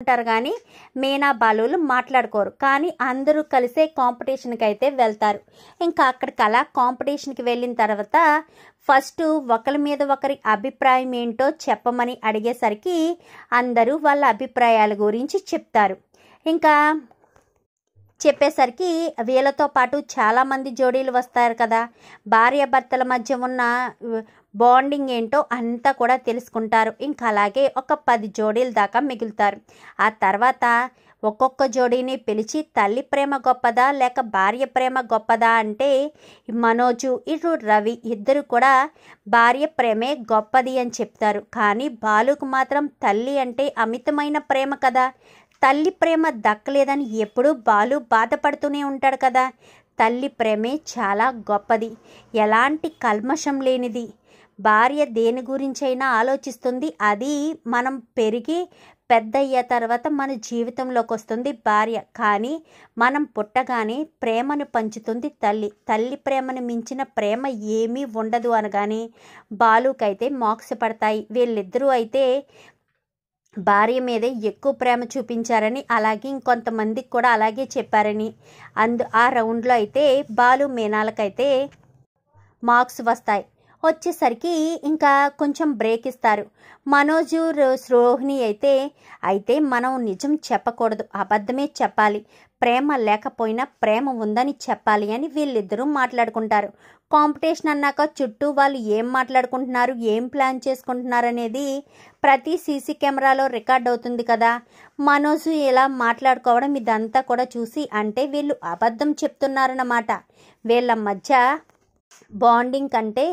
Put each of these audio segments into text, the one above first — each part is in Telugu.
ఉంటారు కానీ మీనా బాలులు మాట్లాడుకోరు. కానీ అందరూ కలిసే కాంపిటీషన్కి అయితే వెళ్తారు. ఇంకా అక్కడికి అలా కాంపిటీషన్కి వెళ్ళిన తర్వాత ఫస్ట్ ఒకరి మీద ఒకరి అభిప్రాయం ఏంటో చెప్పమని అడిగేసరికి అందరూ వాళ్ళ అభిప్రాయాల గురించి చెప్తారు. ఇంకా చెప్పేసరికి వీళ్ళతో పాటు చాలామంది జోడీలు వస్తారు కదా, భార్యాభర్తల మధ్య ఉన్న బాండింగ్ ఏంటో అంతా కూడా తెలుసుకుంటారు. ఇంకా అలాగే ఒక 10 జోడీల దాకా మిగులుతారు. ఆ తర్వాత ఒక్కొక్క జోడీని పిలిచి తల్లి ప్రేమ గొప్పదా లేక భార్య ప్రేమ గొప్పదా అంటే మనోజు ఇటు రవి ఇద్దరు కూడా భార్య ప్రేమే గొప్పది అని చెప్తారు. కానీ బాలుకు మాత్రం తల్లి అంటే అమితమైన ప్రేమ కదా, తల్లి ప్రేమ దక్కలేదని ఎప్పుడూ బాలు బాధపడుతూనే ఉంటాడు కదా. తల్లి ప్రేమే చాలా గొప్పది, ఎలాంటి కల్మషం లేనిది. భార్య దేని గురించైనా ఆలోచిస్తుంది. అది మనం పెరిగి పెద్ద అయ్యే తర్వాత మన జీవితంలోకి వస్తుంది భార్య. కానీ మనం పుట్టగానే ప్రేమను పంచుతుంది తల్లి. తల్లి ప్రేమను మించిన ప్రేమ ఏమీ ఉండదు అనగానే బాలుకైతే మోక్ష పడతాయి. వీళ్ళిద్దరూ అయితే భార్య మీదే ఎక్కువ ప్రేమ చూపించారని, అలాగే ఇంకొంతమందికి కూడా అలాగే చెప్పారని ఆ రౌండ్లో అయితే బాలు మీనాలకైతే మార్క్స్ వస్తాయి. వచ్చేసరికి ఇంకా కొంచెం బ్రేక్ ఇస్తారు. మనోజు రోహిణి అయితే మనం నిజం చెప్పకూడదు, అబద్ధమే చెప్పాలి, ప్రేమ లేకపోయినా ప్రేమ ఉందని చెప్పాలి అని వీళ్ళిద్దరూ మాట్లాడుకుంటారు. కాంపిటీషన్ అన్నాక చుట్టూ వాళ్ళు ఏం మాట్లాడుకుంటున్నారు, ఏం ప్లాన్ చేసుకుంటున్నారు అనేది ప్రతి సీసీ కెమెరాలో రికార్డ్ అవుతుంది కదా. మనోజు ఇలా మాట్లాడుకోవడం ఇదంతా కూడా చూసి అంటే వీళ్ళు అబద్ధం చెప్తున్నారన్నమాట. వీళ్ళ మధ్య బాండింగ్ కంటే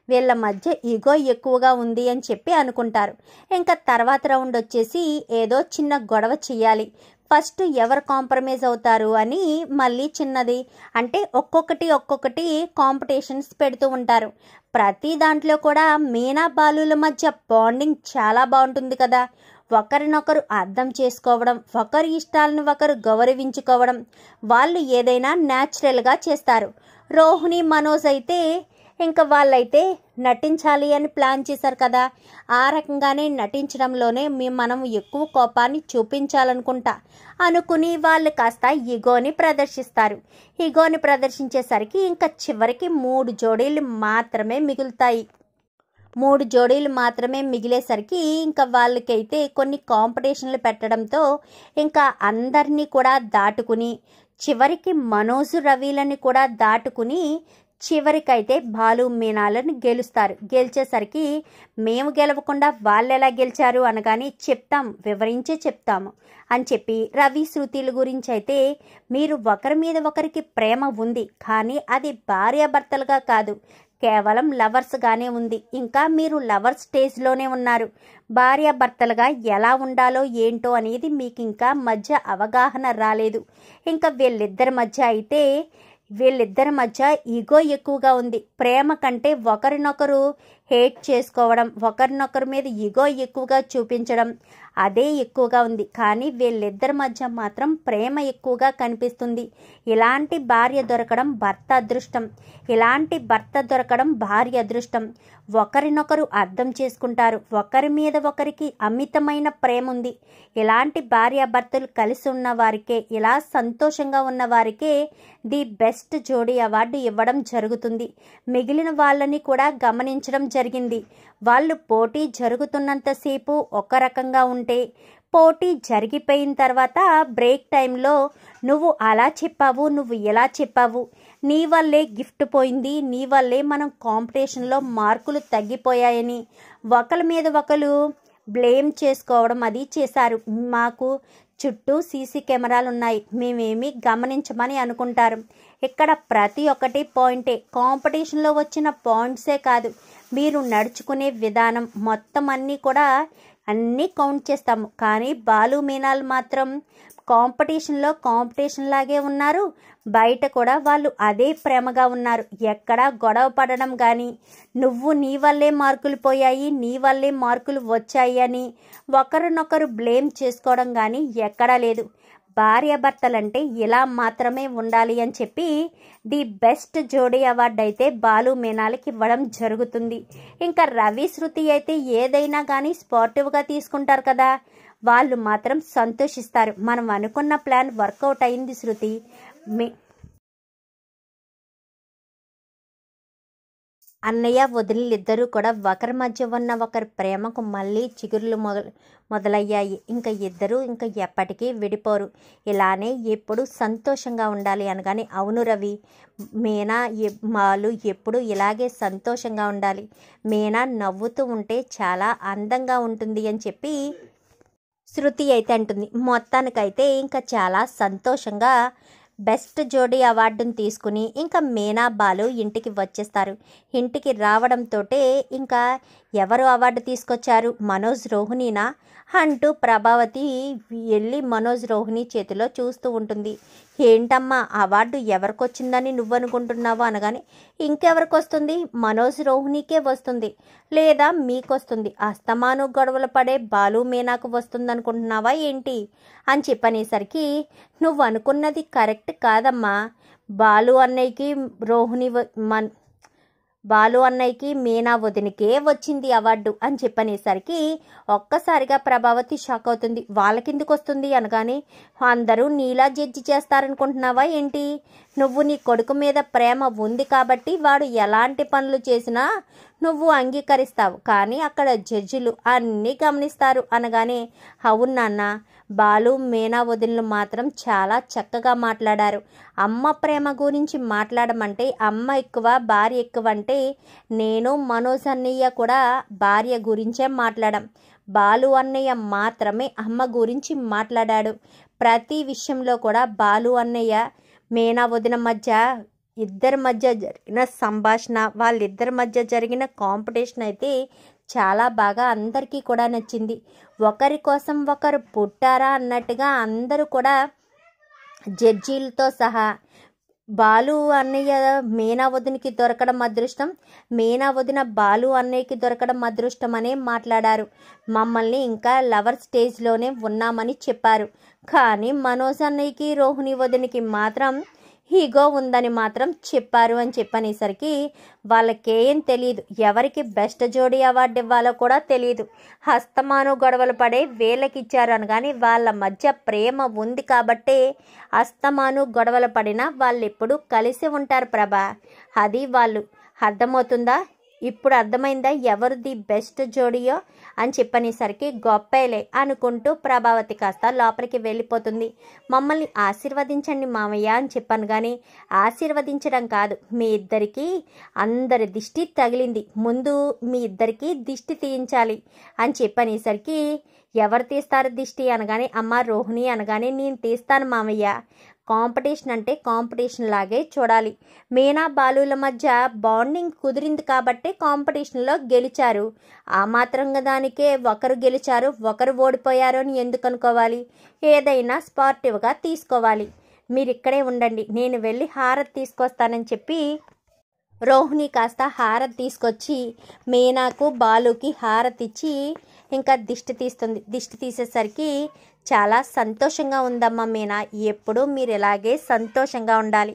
వీళ్ళ మధ్య ఈగో ఎక్కువగా ఉంది అని చెప్పి అనుకుంటారు. ఇంకా తర్వాత రౌండ్ వచ్చేసి ఏదో చిన్న గొడవ చెయ్యాలి. ఫస్ట్ ఎవరు కాంప్రమైజ్ అవుతారు అని మళ్ళీ చిన్నది అంటే ఒక్కొక్కటి కాంపిటీషన్స్ పెడుతూ ఉంటారు. ప్రతి దాంట్లో కూడా మీనా బాలుల మధ్య బాండింగ్ చాలా బాగుంటుంది కదా. ఒకరినొకరు అర్థం చేసుకోవడం, ఒకరి ఇష్టాలను ఒకరు గౌరవించుకోవడం, వాళ్ళు ఏదైనా న్యాచురల్గా చేస్తారు. రోహిణి మనోజ్ అయితే ఇంకా వాళ్ళైతే నటించాలి అని ప్లాన్ చేశారు కదా, ఆ రకంగానే నటించడంలోనే మనం ఎక్కువ కోపాన్ని చూపించాలనుకుంటా అనుకుని వాళ్ళు కాస్త ఈగోని ప్రదర్శిస్తారు. ఈగోని ప్రదర్శించేసరికి ఇంకా చివరికి 3 జోడీలు మాత్రమే మిగులుతాయి. 3 జోడీలు మాత్రమే మిగిలేసరికి ఇంకా వాళ్ళకైతే కొన్ని కాంపిటీషన్లు పెట్టడంతో ఇంకా అందరినీ కూడా దాటుకుని చివరికి మనోజు రవిలని కూడా దాటుకుని చివరికైతే బాలు మీనాలను గెలుస్తారు. గెలిచేసరికి మేము గెలవకుండా వాళ్ళు ఎలా గెలిచారు అనగానే వివరించే చెప్తాము అని చెప్పి రవి శృతిల గురించి అయితే మీరు ఒకరి మీద ఒకరికి ప్రేమ ఉంది, కానీ అది భార్యాభర్తలుగా కాదు, కేవలం లవర్స్గానే ఉంది. ఇంకా మీరు లవర్ స్టేజ్లోనే ఉన్నారు. భార్యాభర్తలుగా ఎలా ఉండాలో ఏంటో అనేది మీకు ఇంకా మధ్య అవగాహన రాలేదు. ఇంకా వీళ్ళిద్దరి మధ్య ఈగో ఎక్కువగా ఉంది. ప్రేమ కంటే ఒకరినొకరు హేట్ చేసుకోవడం, ఒకరినొకరి మీద ఈగో ఎక్కువగా చూపించడం అదే ఎక్కువగా ఉంది. కానీ వీళ్ళిద్దరి మధ్య మాత్రం ప్రేమ ఎక్కువగా కనిపిస్తుంది. ఇలాంటి భార్య దొరకడం భర్త అదృష్టం, ఇలాంటి భర్త దొరకడం భార్య అదృష్టం. ఒకరినొకరు అర్థం చేసుకుంటారు, ఒకరి మీద ఒకరికి అమితమైన ప్రేమ ఉంది. ఇలాంటి భార్యాభర్తలు కలిసి ఉన్న వారికే, ఇలా సంతోషంగా ఉన్న వారికే ది బెస్ట్ జోడీ అవార్డు ఇవ్వడం జరుగుతుంది. మిగిలిన వాళ్ళని కూడా గమనించడం జరిగింది. వాళ్ళు పోటీ జరుగుతున్నంతసేపు ఒక రకంగా ఉంటే పోటీ జరిగిపోయిన తర్వాత బ్రేక్ టైంలో నువ్వు అలా చెప్పావు, నువ్వు ఇలా చెప్పావు, నీ వల్లే గిఫ్ట్ పోయింది, నీ వల్లే మనం కాంపిటీషన్లో మార్కులు తగ్గిపోయాయని ఒకరి మీద ఒకరు బ్లేమ్ చేసుకోవడం అది చేశారు. మాకు చుట్టూ సీసీ కెమెరాలు ఉన్నాయి, మేమేమి గమనించమని అనుకుంటారు. ఇక్కడ ప్రతి ఒక్కటి పాయింటే, కాంపిటీషన్లో వచ్చిన పాయింట్సే కాదు, మీరు నడుచుకునే విధానం మొత్తం అన్నీ కౌంట్ చేస్తాము. కానీ బాలు మీనాలు మాత్రం కాంపిటీషన్ లాగే ఉన్నారు, బయట కూడా వాళ్ళు అదే ప్రేమగా ఉన్నారు. ఎక్కడా గొడవ పడడం కానీ, నువ్వు నీ వల్లే మార్కులు పోయాయి, నీ వల్లే మార్కులు వచ్చాయి అని ఒకరినొకరు బ్లేమ్ చేసుకోవడం కానీ ఎక్కడా లేదు. భార్యాభర్తలంటే ఇలా మాత్రమే ఉండాలి అని చెప్పి ది బెస్ట్ జోడీ అవార్డు అయితే బాలు మీనాలకి ఇవ్వడం జరుగుతుంది. ఇంకా రవి శృతి అయితే ఏదైనా కానీ స్పోర్టివ్గా తీసుకుంటారు కదా, వాళ్ళు మాత్రం సంతోషిస్తారు. మనం అనుకున్న ప్లాన్ వర్కౌట్ అయింది శృతి. అన్నయ్య వదినలిద్దరూ కూడా ఒకరి మధ్య ఉన్న ఒకరి ప్రేమకు మళ్ళీ చిగుర్లు మొదలయ్యాయి. ఇంకా ఇద్దరూ ఇంకా ఎప్పటికీ విడిపోరు. ఇలానే ఎప్పుడు సంతోషంగా ఉండాలి అనగానే, అవును రవి, మీనా మాలు ఎప్పుడు ఇలాగే సంతోషంగా ఉండాలి. మీనా నవ్వుతూ ఉంటే చాలా అందంగా ఉంటుంది అని చెప్పి శృతి అయితే అంటుంది. మొత్తానికైతే ఇంకా చాలా సంతోషంగా బెస్ట్ జోడీ అవార్డును తీసుకుని ఇంకా మీనా బాలు ఇంటికి వచ్చేస్తారు. ఇంటికి రావడంతో ఇంకా ఎవరు అవార్డు తీసుకొచ్చారు, మనోజ్ రోహిణీనా అంటూ ప్రభావతి వెళ్ళి మనోజ్ రోహిణి చేతిలో చూస్తూ ఉంటుంది. ఏంటమ్మా అవార్డు ఎవరికి వచ్చిందని నువ్వు అనుకుంటున్నావు అనగానే, ఇంకెవరికి వస్తుంది, మనోజ్ రోహిణికే వస్తుంది, లేదా మీకొస్తుంది. అస్తమాను గొడవలు పడే బాలు మీనాకు వస్తుంది అనుకుంటున్నావా ఏంటి అని చెప్పనేసరికి, నువ్వు అనుకున్నది కరెక్ట్ కాదమ్మా, బాలు అన్నయ్యకి మీనా వదినకే వచ్చింది అవార్డు అని చెప్పనేసరికి ఒక్కసారిగా ప్రభావతి షాక్ అవుతుంది. వాళ్ళకిందుకు వస్తుంది అనగానే, అందరూ నీలా జడ్జి చేస్తారనుకుంటున్నావా ఏంటి, నువ్వు నీ కొడుకు మీద ప్రేమ ఉంది కాబట్టి వాడు ఎలాంటి పనులు చేసినా నువ్వు అంగీకరిస్తావు, కానీ అక్కడ జడ్జిలు అన్నీ గమనిస్తారు అనగానే, అవును నాన్న, బాలు మీనా వదినలు మాత్రం చాలా చక్కగా మాట్లాడారు. అమ్మ ప్రేమ గురించి మాట్లాడమంటే అమ్మ ఎక్కువ భార్య ఎక్కువ అంటే, నేను మనోజ్ అన్నయ్య కూడా భార్య గురించే మాట్లాడాం. బాలు అన్నయ్య మాత్రమే అమ్మ గురించి మాట్లాడాడు. ప్రతి విషయంలో కూడా బాలు అన్నయ్య మీనా వదిన మధ్య ఇద్దరి మధ్య జరిగిన సంభాషణ, వాళ్ళిద్దరి మధ్య జరిగిన కాంపిటీషన్ అయితే చాలా బాగా అందరికీ కూడా నచ్చింది. ఒకరి కోసం ఒకరు పుట్టారా అన్నట్టుగా అందరూ కూడా జడ్జీలతో సహా బాలు అన్నయ్య మీనా వదినకి దొరకడం అదృష్టం, మీనా వదిన బాలు అన్నయ్యకి దొరకడం అదృష్టం అనే మాట్లాడారు. మమ్మల్ని ఇంకా లవర్ స్టేజ్లోనే ఉన్నామని చెప్పారు. కానీ మనోజ్ అన్నయ్యకి రోహిణి వదినకి మాత్రం ఈగో ఉందని మాత్రం చెప్పారు అని చెప్పనేసరికి వాళ్ళకేం తెలియదు, ఎవరికి బెస్ట్ జోడీ అవార్డు ఇవ్వాలో కూడా తెలియదు. హస్తమాను గొడవలు పడే వీళ్ళకిచ్చారు అనగాని, వాళ్ళ మధ్య ప్రేమ ఉంది కాబట్టే హస్తమాను గొడవలు పడినా వాళ్ళు ఎప్పుడు కలిసి ఉంటారు ప్రభా. అది వాళ్ళు అర్థమవుతుందా, ఇప్పుడు అర్థమైందా ఎవరిది బెస్ట్ జోడీయో అని చెప్పనేసరికి, గొప్పలే అనుకుంటూ ప్రభావతి కాస్త లోపలికి వెళ్ళిపోతుంది. మమ్మల్ని ఆశీర్వదించండి మామయ్య అని చెప్పాను, కానీ ఆశీర్వదించడం కాదు, మీ ఇద్దరికి అందరి దిష్టి తగిలింది, ముందు మీ ఇద్దరికి దిష్టి తీయించాలి అని చెప్పనేసరికి, ఎవరు తీస్తారు దిష్టి అనగానే, అమ్మ రోహిణి అనగానే, నేను తీస్తాను మామయ్య, కాంపిటీషన్ అంటే కాంపిటీషన్ లాగే చూడాలి. మీనా బాలుల మధ్య బాండింగ్ కుదిరింది కాబట్టి కాంపిటీషన్లో గెలిచారు. ఆ మాత్రంగా దానికే ఒకరు గెలిచారు ఒకరు ఓడిపోయారు అని ఎందుకు అనుకోవాలి, ఏదైనా స్పార్టివ్గా తీసుకోవాలి. మీరు ఇక్కడే ఉండండి, నేను వెళ్ళి హారతి తీసుకొస్తానని చెప్పి రోహిణి కాస్త హారతి తీసుకొచ్చి మీనాకు బాలుకి హారతి ఇచ్చి ఇంకా దిష్టి తీస్తుంది. దిష్టి తీసేసరికి, చాలా సంతోషంగా ఉందమ్మా మీనా, ఎప్పుడూ మీరు ఇలాగే సంతోషంగా ఉండాలి,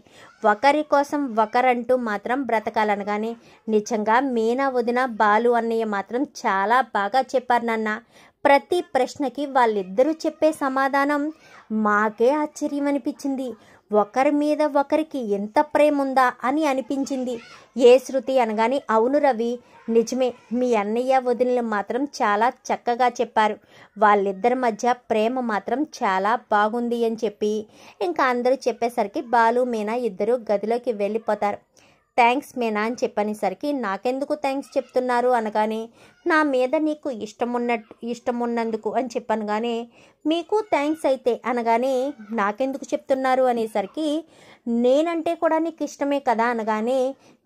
ఒకరి కోసం ఒకరంటూ మాత్రం బ్రతకాలనగానే, నిజంగా మీనా వదిన బాలు అన్నయ్య మాత్రం చాలా బాగా చెప్పారు నాన్న. ప్రతి ప్రశ్నకి వాళ్ళిద్దరూ చెప్పే సమాధానం మాకే ఆశ్చర్యం అనిపించింది. ఒకరి మీద ఒకరికి ఎంత ప్రేమ ఉందా అని అనిపించింది. ఏ శృతి అనగానే, అవును రవి, నిజమే, మీ అన్నయ్య వదినలు మాత్రం చాలా చక్కగా చెప్పారు, వాళ్ళిద్దరి మధ్య ప్రేమ మాత్రం చాలా బాగుంది అని చెప్పి ఇంకా అందరూ చెప్పేసరికి బాలు మీనా ఇద్దరు గదిలోకి వెళ్ళిపోతారు. థ్యాంక్స్ మీనా అని చెప్పనేసరికి, నాకెందుకు థ్యాంక్స్ చెప్తున్నారు అనగానే, నా మీద నీకు ఇష్టం ఉన్నందుకు అని చెప్పాను, కానీ మీకు థ్యాంక్స్ అయితే అనగానే, నాకెందుకు చెప్తున్నారు అనేసరికి, నేనంటే కూడా నీకు ఇష్టమే కదా అనగానే,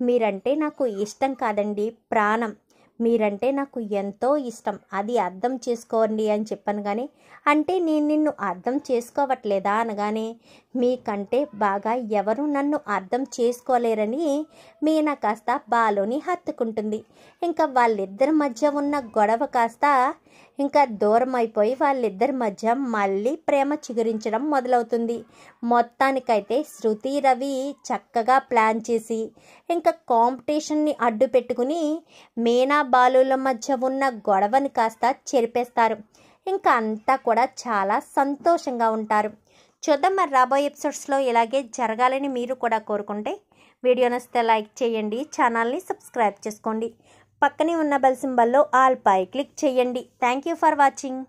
మీరంటే నాకు ఇష్టం కాదండి, ప్రాణం, మీరంటే నాకు ఎంతో ఇష్టం, అది అర్థం చేసుకోండి అని చెప్పాను, కానీ అంటే నేను నిన్ను అర్థం చేసుకోవట్లేదా అనగానే, మీకంటే బాగా ఎవరు నన్ను అర్థం చేసుకోలేరని మీనా కాస్త బాలుని హత్తుకుంటుంది. ఇంకా వాళ్ళిద్దరి మధ్య ఉన్న గొడవ కాస్త ఇంకా దూరం అయిపోయి వాళ్ళిద్దరి మధ్య మళ్ళీ ప్రేమ చిగురించడం మొదలవుతుంది. మొత్తానికైతే శృతి రవి చక్కగా ప్లాన్ చేసి ఇంకా కాంపిటీషన్ని అడ్డు పెట్టుకుని మీనా బాలుల మధ్య ఉన్న గొడవని కాస్త చెరిపేస్తారు. ఇంకా అంతా కూడా చాలా సంతోషంగా ఉంటారు. చూద్దాం మరి రాబోయే ఎపిసోడ్స్లో ఇలాగే జరగాలని మీరు కూడా కోరుకుంటే వీడియో నచ్చితే లైక్ చేయండి, ఛానల్ని సబ్స్క్రైబ్ చేసుకోండి, పక్కనే ఉన్న బెల్ సింబల్లో ఆల్ పై క్లిక్ చేయండి. Thank you for watching.